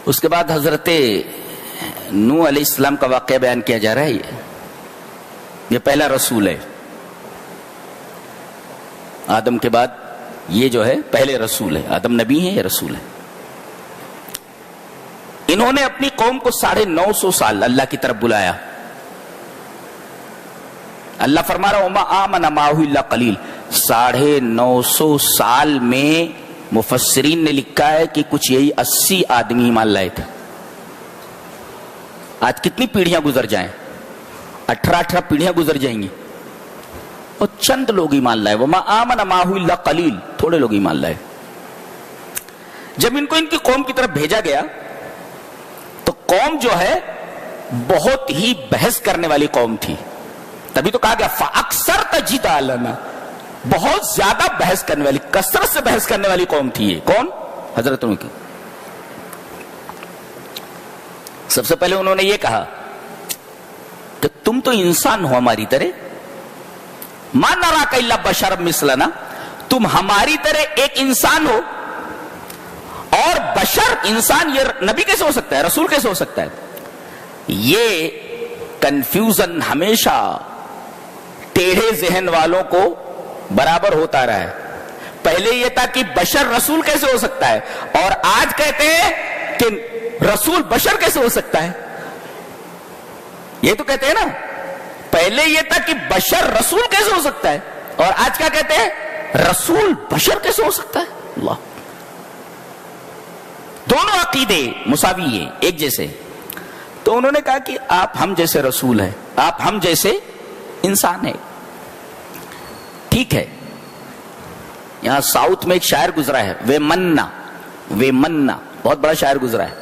اس کے بعد حضرت نوح علیہ السلام کا واقعہ بیان کیا جا رہا ہے. یہ پہلا رسول ہے آدم کے بعد. یہ جو ہے پہلے رسول ہے. آدم نبی ہیں، یہ رسول ہے. انہوں نے اپنی قوم کو 950 سال اللہ کی طرف بلایا. اللہ فرما رہا وما آمن معه الا قلیل. 950 سال میں مفسرین نے لکھا ہے کہ کچھ یہی 80 آدمی ایمان لائے تھے. آج کتنی پیڑھیاں گزر جائیں، 18 پیڑھیاں گزر جائیں گی اور چند لوگ ایمان لائے. وما آمن معه الا قلیل، تھوڑے لوگ ایمان لائے. جب ان کو ان کی قوم کی طرف بھیجا گیا تو قوم جو ہے بہت ہی بحث کرنے والی قوم تھی. تبھی تو کہا گیا فَأَكْثَرْتَ جِدَالَنَا، بہت زیادہ بحث کرنے والی، کثرت سے بحث کرنے والی قوم تھی. یہ کون؟ حضرت نوح کی. سب سے پہلے انہوں نے یہ کہا کہ تم تو انسان ہو ہماری طرح، مَا نَرَاكَ إِلَّا بَشَرًا مِثْلَنَا، تم ہماری طرح ایک انسان ہو. اور بشر، انسان، یہ نبی کیسے ہو سکتا ہے، رسول کیسے ہو سکتا ہے؟ یہ کنفیوژن ہمیشہ ٹیڑھے ذہن والوں کو برابر ہوتا رہا ہے. پہلے یہ تھا کہ بشر رسول کیسے ہو سکتا ہے، اور آج کہتے ہیں کہ رسول بشر کیسے ہو سکتا ہے. یہ تو کہتے ہیں نا، پہلے یہ تھا کہ بشر رسول کیسے ہو سکتا ہے، اور آج کیا کہتے ہیں، رسول بشر کیسے ہو سکتا ہے. اللہ، دونوں عقیدے مساوی ہیں، ایک جیسے. تو انہوں نے کہا کہ آپ ہم جیسے رسول ہیں، آپ ہم جیسے انسان ہیں. ٹھیک ہے. یہاں ساؤتھ میں ایک شاعر گزرا ہے، وے منا، بہت بڑا شاعر گزرا ہے.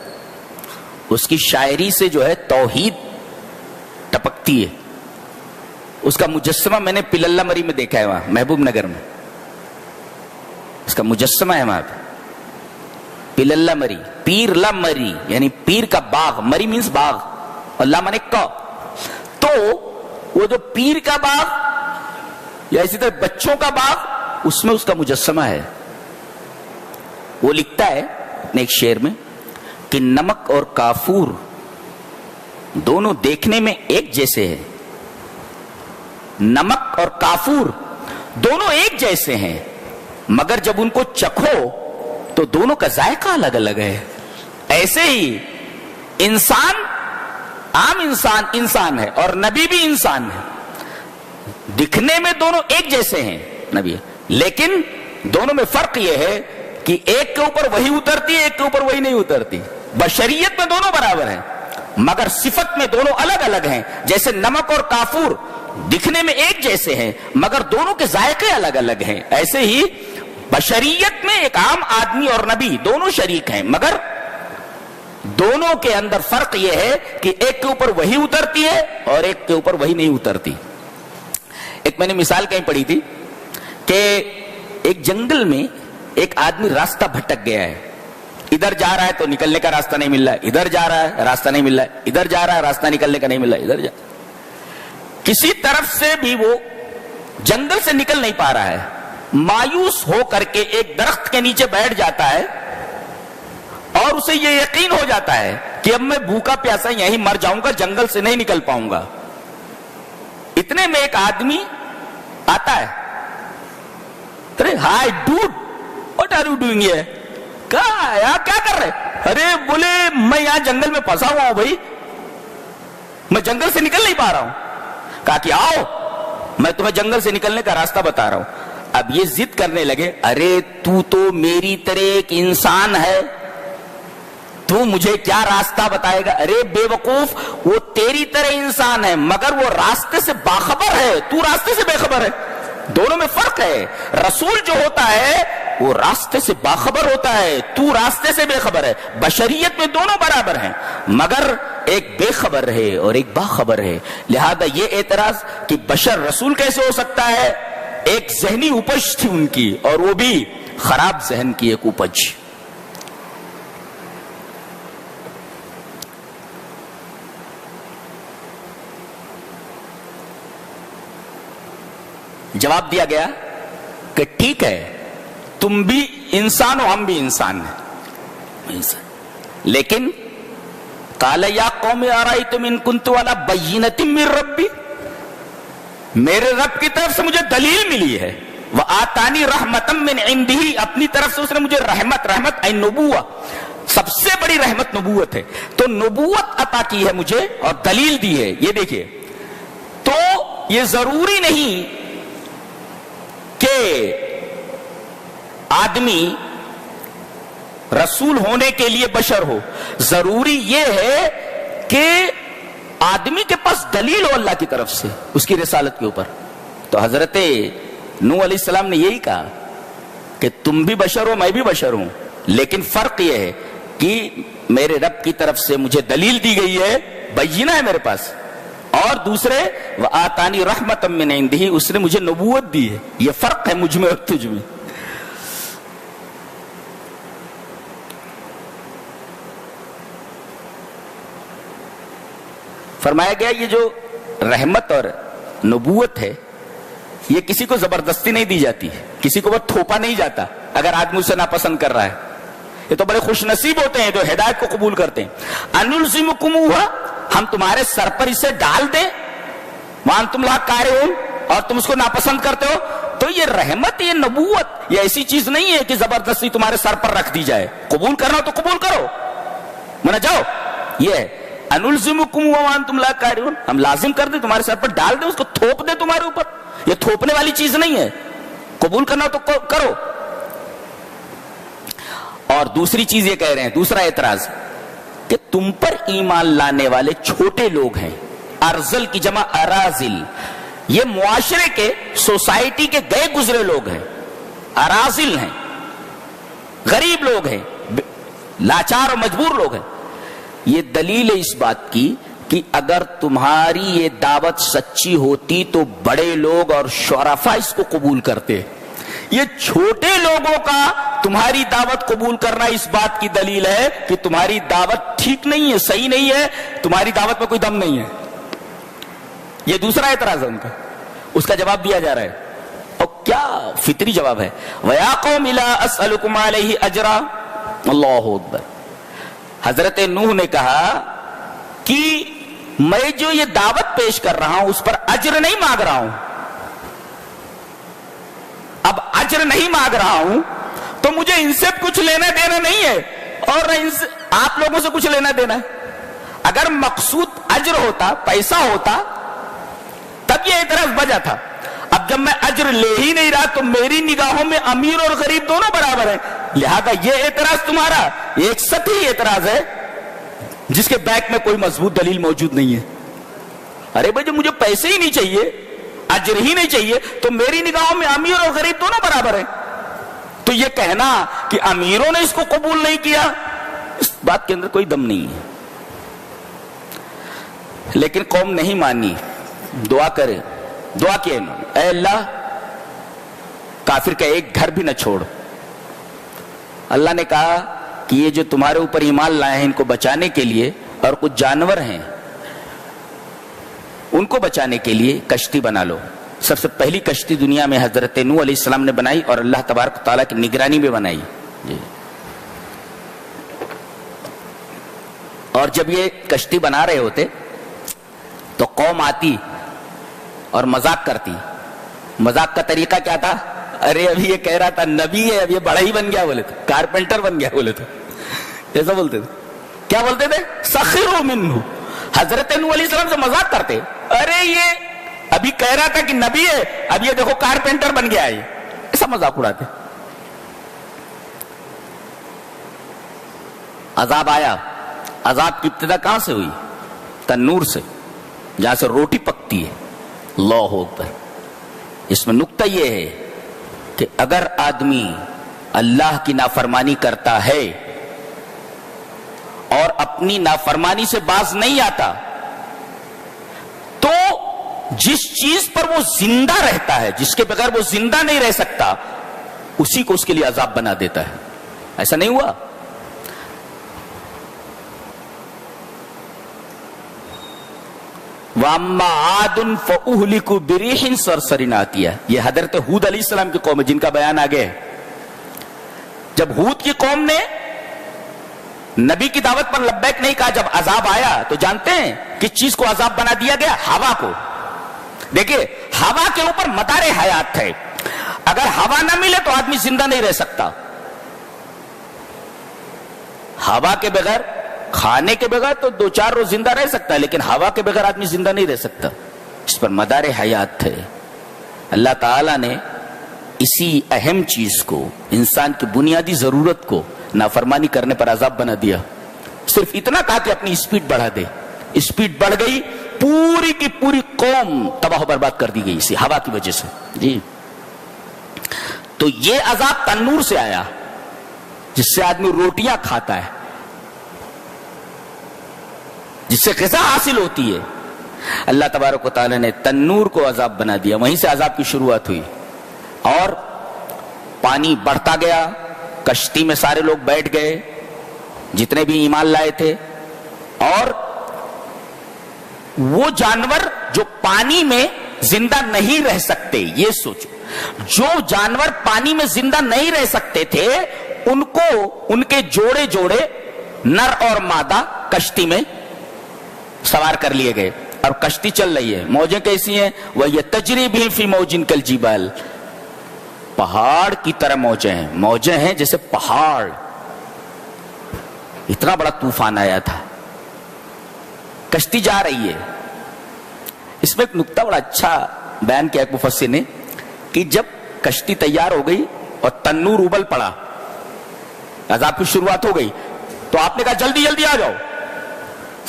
اس کی شاعری سے جو ہے توحید ٹپکتی ہے. اس کا مجسمہ میں نے پللہ مری میں دیکھا ہے، وہاں محبوب نگر میں اس کا مجسمہ ہے. وہاں پہ پللہ مری، پیر لا مری یعنی پیر کا باغ، مری مینس باغ، اللہ مانے کا. تو وہ جو پیر کا باغ یا اسی طرح بچوں کا باغ، اس میں اس کا مجسمہ ہے. وہ لکھتا ہے اپنے ایک شعر میں کہ نمک اور کافور دونوں دیکھنے میں ایک جیسے ہیں. نمک اور کافور دونوں ایک جیسے ہیں، مگر جب ان کو چکھو تو دونوں کا ذائقہ الگ الگ ہے. ایسے ہی انسان، عام انسان ہے اور نبی بھی انسان ہے. دکھنے میں دونوں ایک جیسے ہیں نبی، لیکن دونوں میں فرق یہ ہے کہ ایک کے اوپر وہی اترتی ہے، ایک کے اوپر وہی نہیں اترتی. بشریت میں دونوں برابر ہیں مگر صفت میں دونوں الگ الگ ہیں. جیسے نمک اور کافور دکھنے میں ایک جیسے ہیں مگر دونوں کے ذائقے الگ الگ ہیں، ایسے ہی بشریت میں ایک عام آدمی اور نبی دونوں شریک ہیں، مگر دونوں کے اندر فرق یہ ہے کہ ایک کے اوپر وہی اترتی ہے اور ایک کے اوپر وہی نہیں اترتی. ایک میں نے مثال کہیں پڑھی تھی کہ ایک جنگل میں ایک آدمی راستہ بھٹک گیا ہے. ادھر جا رہا ہے تو نکلنے کا راستہ نہیں مل رہا ہے، ادھر جا رہا ہے راستہ نہیں مل رہا ہے، ادھر جا رہا ہے راستہ نکلنے کا نہیں مل رہا ہے، ادھر جا. کسی طرف سے بھی وہ جنگل سے نکل نہیں پا رہا ہے. مایوس ہو کر کے ایک درخت کے نیچے بیٹھ جاتا ہے اور اسے یہ یقین ہو جاتا ہے کہ اب میں بھوکا پیاسا یہیں مر جاؤں گا، جنگل سے نہیں نکل پاؤں گا. اتنے میں ایک آدمی آتا ہے. Hi dude, what are you doing here? کیا کر رہے؟ ارے بولے میں یہاں جنگل میں پھنسا ہوا ہوں بھائی، میں جنگل سے نکل نہیں پا رہا ہوں. کہا کہ آؤ میں تمہیں جنگل سے نکلنے کا راستہ بتا رہا ہوں. اب یہ ضد کرنے لگے، ارے تو میری طرح ایک انسان ہے، تو مجھے کیا راستہ بتائے گا؟ ارے بے وقوف، وہ تیری طرح انسان ہے مگر وہ راستے سے باخبر ہے، تو راستے سے بے خبر ہے. دونوں میں فرق ہے. رسول جو ہوتا ہے وہ راستے سے باخبر ہوتا ہے، تو راستے سے بے خبر ہے. بشریت میں دونوں برابر ہیں مگر ایک بے خبر ہے اور ایک باخبر ہے. لہذا یہ اعتراض کہ بشر رسول کیسے ہو سکتا ہے، ایک ذہنی اپج تھی ان کی، اور وہ بھی خراب ذہن کی ایک اپج. جواب دیا گیا کہ ٹھیک ہے، تم بھی انسان ہو، ہم بھی انسان ہیں. لیکن قال یا قوم ارایتم ان کنت علی بینۃ من ربی، میرے رب کی طرف سے مجھے دلیل ملی ہے، وآتانی رحمۃ من عندہ، اپنی طرف سے اس نے مجھے رحمت اے نبوہ، سب سے بڑی رحمت نبوت ہے، تو نبوت عطا کی ہے مجھے اور دلیل دی ہے۔ یہ دیکھیے، تو یہ ضروری نہیں کہ آدمی رسول ہونے کے لیے بشر ہو، ضروری یہ ہے کہ آدمی کے پاس دلیل ہو اللہ کی طرف سے اس کی رسالت کے اوپر۔ تو حضرت نوح علیہ السلام نے یہی کہا کہ تم بھی بشر ہو، میں بھی بشر ہوں، لیکن فرق یہ ہے کہ میرے رب کی طرف سے مجھے دلیل دی گئی ہے، بینہ ہے میرے پاس، اور دوسرے وآتانی رحمۃ من عندہ، اس نے مجھے نبوت دی ہے۔ یہ فرق ہے مجھ میں اور تجھ میں۔ فرمایا گیا یہ جو رحمت اور نبوت ہے یہ کسی کو زبردستی نہیں دی جاتی، کسی کو بس تھوپا نہیں جاتا اگر آدمی اسے ناپسند کر رہا ہے۔ یہ تو بڑے خوش نصیب ہوتے ہیں جو ہدایت کو قبول کرتے ہیں۔ انلزمکموہا، ہم تمہارے سر پر اسے ڈال دیں، وانتم لہا کارہون، اور تم اس کو ناپسند کرتے ہو۔ تو یہ رحمت، یہ نبوت، یہ ایسی چیز نہیں ہے کہ زبردستی تمہارے سر پر رکھ دی جائے، قبول کرنا ہو تو قبول کرو، منا جاؤ۔ یہ ہے انلزمکم وانتم لا کارہون، ہم لازم کر دیں، تمہارے سر پر ڈال دیں، اس کو تھوپ دیں تمہارے اوپر۔ یہ تھوپنے والی چیز نہیں ہے، قبول کرنا ہو تو کرو۔ اور دوسری چیز یہ کہہ رہے ہیں، دوسرا اعتراض کہ تم پر ایمان لانے والے چھوٹے لوگ ہیں، ارزل کی جمع ارازل، یہ معاشرے کے، سوسائٹی کے گئے گزرے لوگ ہیں، ارازل ہیں، غریب لوگ ہیں، لاچار اور مجبور لوگ ہیں۔ یہ دلیل ہے اس بات کی کہ اگر تمہاری یہ دعوت سچی ہوتی تو بڑے لوگ اور شرفاء اس کو قبول کرتے۔ یہ چھوٹے لوگوں کا تمہاری دعوت قبول کرنا اس بات کی دلیل ہے کہ تمہاری دعوت ٹھیک نہیں ہے، صحیح نہیں ہے، تمہاری دعوت میں کوئی دم نہیں ہے۔ یہ دوسرا اعتراض ہے ان کا، اس کا جواب دیا جا رہا ہے، اور کیا فطری جواب ہے۔ وَيَا قَوْمِ لَا أَسْأَلُكُمْ عَلَيْهِ أَجْرًا، اللہ اکبر۔ حضرت نوح نے کہا کہ میں جو یہ دعوت پیش کر رہا ہوں اس پر اجر نہیں مانگ رہا ہوں، اب اجر نہیں مانگ رہا ہوں تو مجھے ان سے کچھ لینا دینا نہیں ہے، اور ان سے آپ لوگوں سے کچھ لینا دینا ہے۔ اگر مقصود اجر ہوتا، پیسہ ہوتا، تب یہ اعتراض بجا تھا۔ اب جب میں اجر لے ہی نہیں رہا تو میری نگاہوں میں امیر اور غریب دونوں برابر ہیں، لہذا یہ اعتراض تمہارا ایک سطحی اعتراض ہے جس کے بیک میں کوئی مضبوط دلیل موجود نہیں ہے۔ ارے بھائی جب مجھے پیسے ہی نہیں چاہیے، اجر ہی نہیں چاہیے، تو میری نگاہوں میں امیر اور غریب دونوں برابر ہیں، تو یہ کہنا کہ امیروں نے اس کو قبول نہیں کیا، اس بات کے اندر کوئی دم نہیں ہے۔ لیکن قوم نہیں مانی، دعا کرے، دعا کیا انہوں نے، اے اللہ کافر کا ایک گھر بھی نہ چھوڑ۔ اللہ نے کہا کہ یہ جو تمہارے اوپر ایمان لائے ہیں ان کو بچانے کے لیے، اور کچھ جانور ہیں ان کو بچانے کے لیے کشتی بنا لو۔ سب سے پہلی کشتی دنیا میں حضرت نوح علیہ السلام نے بنائی اور اللہ تبارک و تعالیٰ کی نگرانی میں بنائی جی۔ اور جب یہ کشتی بنا رہے ہوتے تو قوم آتی اور مذاق کرتی۔ مذاق کا طریقہ کیا تھا؟ ارے ابھی یہ کہہ رہا تھا نبی ہے، اب یہ بڑا ہی بن گیا بولے تھے، کارپینٹر بن گیا بولے تھے، ایسا بولتے تھے۔ کیا بولتے تھے؟ سخروا منہ، حضرت نوح علیہ السلام سے مذاق کرتے، ارے یہ ابھی کہہ رہا تھا کہ نبی ہے، اب یہ دیکھو کارپینٹر بن گیا ہے، ایسا مذاق اڑاتے۔ عذاب آیا، عذاب کی ابتدا کہاں سے ہوئی؟ تنور سے، جہاں سے روٹی پکتی ہے۔ اللہ اکبر۔ اس میں نکتہ یہ ہے کہ اگر آدمی اللہ کی نافرمانی کرتا ہے اور اپنی نافرمانی سے باز نہیں آتا تو جس چیز پر وہ زندہ رہتا ہے، جس کے بغیر وہ زندہ نہیں رہ سکتا، اسی کو اس کے لیے عذاب بنا دیتا ہے۔ ایسا نہیں ہوا؟ وَأَمَّا عَادٌ فَأُهْلِكُوا بِرِيحٍ صَرْصَرٍ عَاتِيَةٍ، یہ حضرت ہود علیہ السلام کی قوم ہے جن کا بیان آگے ہے۔ جب ہود کی قوم نے نبی کی دعوت پر لبیک نہیں کہا. جب عذاب آیا تو جانتے ہیں کس چیز کو عذاب بنا دیا گیا؟ ہوا کو. دیکھیے ہوا کے اوپر مدار حیات ہے. اگر ہوا نہ ملے تو آدمی زندہ نہیں رہ سکتا. ہوا کے بغیر، کھانے کے بغیر تو 2-4 روز زندہ رہ سکتا ہے، لیکن ہوا کے بغیر آدمی زندہ نہیں رہ سکتا. اس پر مدار حیات ہے. اللہ تعالیٰ نے اسی اہم چیز کو، انسان کی بنیادی ضرورت کو نافرمانی کرنے پر عذاب بنا دیا. صرف اتنا کہا کہ اپنی اسپیڈ بڑھا دے. اسپیڈ بڑھ گئی، پوری کی پوری قوم تباہ و برباد کر دی گئی اسی ہوا کی وجہ سے. جی تو یہ عذاب تنور سے آیا جس سے آدمی روٹیاں کھاتا ہے، جس سے غذا حاصل ہوتی ہے. اللہ تبارک و تعالی نے تنور کو عذاب بنا دیا. وہیں سے عذاب کی شروعات ہوئی اور پانی بڑھتا گیا. کشتی میں سارے لوگ بیٹھ گئے جتنے بھی ایمان لائے تھے. اور وہ جانور جو پانی میں زندہ نہیں رہ سکتے، یہ سوچو، جو جانور پانی میں زندہ نہیں رہ سکتے تھے ان کو ان کے جوڑے جوڑے نر اور مادہ کشتی میں سوار کر لیے گئے. اور کشتی چل رہی ہے. موجیں کیسی ہیں؟ وَهِيَ تَجْرِي بِهِمْ فِي مَوْجٍ كَالْجِبَالِ. پہاڑ کی طرح موجیں ہیں. موجیں ہیں جیسے پہاڑ. اتنا بڑا طوفان آیا تھا. کشتی جا رہی ہے. اس میں ایک نکتہ بڑا اچھا بیان کیا ایک مفسر نے کہ جب کشتی تیار ہو گئی اور تنور ابل پڑا، عذاب کی شروعات ہو گئی، تو آپ نے کہا جلدی جلدی آ جاؤ.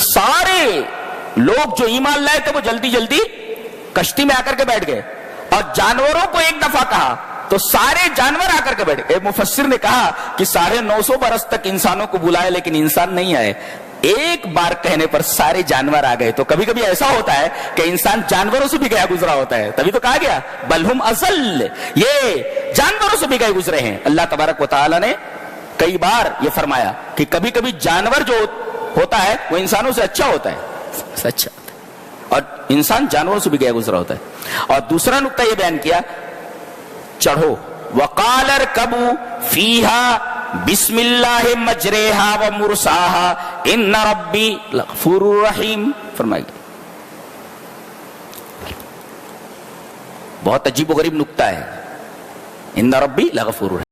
سارے لوگ جو ایمان لائے تھے وہ جلدی جلدی کشتی میں آ کر کے بیٹھ گئے. اور جانوروں کو ایک دفعہ کہا تو سارے جانور آ کر کے بیٹھ گئے. ایک مفسر نے کہا کہ 950 برس تک انسانوں کو بلائے لیکن انسان نہیں آئے. ایک بار کہنے پر سارے جانور آ گئے. تو کبھی کبھی ایسا ہوتا ہے کہ انسان جانوروں سے بھی گیا گزرا ہوتا ہے. تبھی تو کہا گیا بلہم اضل، یہ جانوروں سے بھی گئے گزرے ہیں. اللہ تبارک و تعالی نے کئی بار یہ فرمایا کہ کبھی کبھی جانور جو ہوتا ہے وہ انسانوں سے اچھا ہوتا ہے، اچھا ہوتا ہے، اور انسان جانوروں سے بھی گیا گزرا ہوتا ہے. اور دوسرا نقطہ یہ بیان کیا، چڑھو وقال ارکبوا فیہا بسم اللہ مجریہا ومرساہا ان ربی لغفور رحیم. فرمائیے بہت عجیب و غریب نقطہ ہے. ان ربی لغفور رحیم.